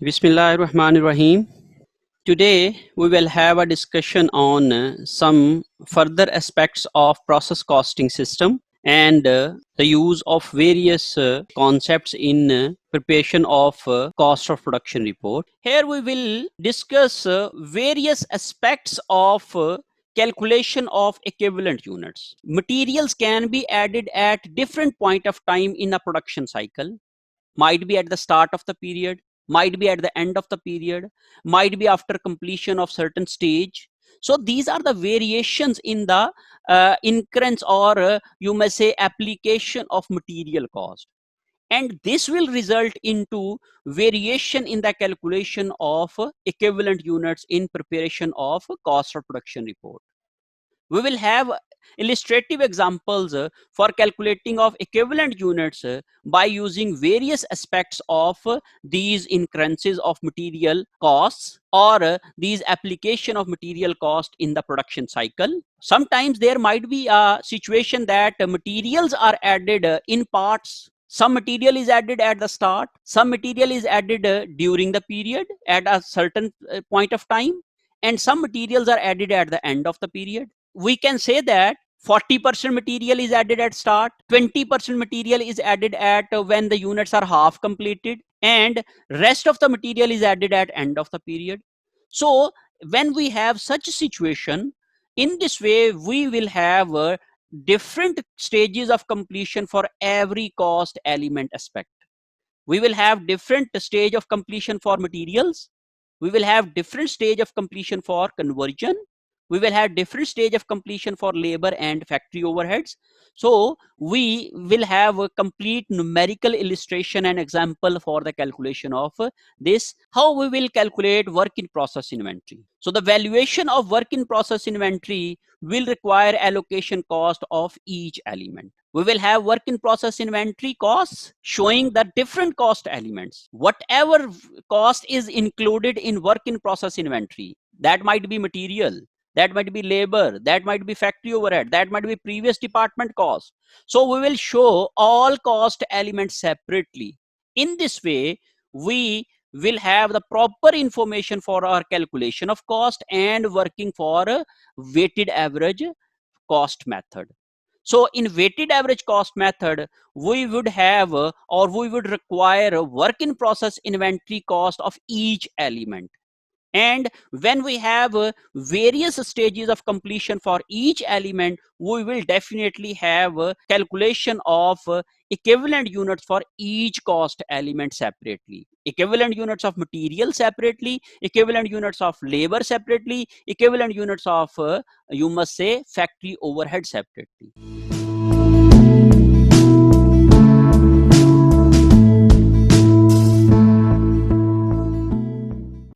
Bismillahirrahmanirrahim. Today we will have a discussion on some further aspects of process costing system and the use of various concepts in preparation of cost of production report. Here we will discuss various aspects of calculation of equivalent units. Materials can be added at different point of time in a production cycle, might be at the start of the period, might be at the end of the period, might be after completion of certain stage. So these are the variations in the increments or you may say application of material cost, and this will result into variation in the calculation of equivalent units in preparation of cost of production report. We will have illustrative examples for calculating of equivalent units by using various aspects of these incurrences of material costs or these application of material cost in the production cycle. Sometimes there might be a situation that materials are added in parts. Some material is added at the start, some material is added during the period at a certain point of time, and some materials are added at the end of the period. We can say that 40% material is added at start, 20% material is added at when the units are half completed, and rest of the material is added at end of the period. So when we have such a situation, in this way we will have different stages of completion for every cost element aspect. We will have different stage of completion for materials, we will have different stage of completion for conversion, we will have different stage of completion for labor and factory overheads. So we will have a complete numerical illustration and example for the calculation of this, how we will calculate work in process inventory. So the valuation of work in process inventory will require allocation cost of each element. We will have work in process inventory costs showing the different cost elements. Whatever cost is included in work in process inventory, that might be material, that might be labor, that might be factory overhead, that might be previous department cost. So we will show all cost elements separately. In this way, we will have the proper information for our calculation of cost and working for a weighted average cost method. So in weighted average cost method, we would have or we would require a work in process inventory cost of each element. And when we have various stages of completion for each element, we will definitely have calculation of equivalent units for each cost element separately, equivalent units of material separately, equivalent units of labor separately, equivalent units of you must say factory overhead separately.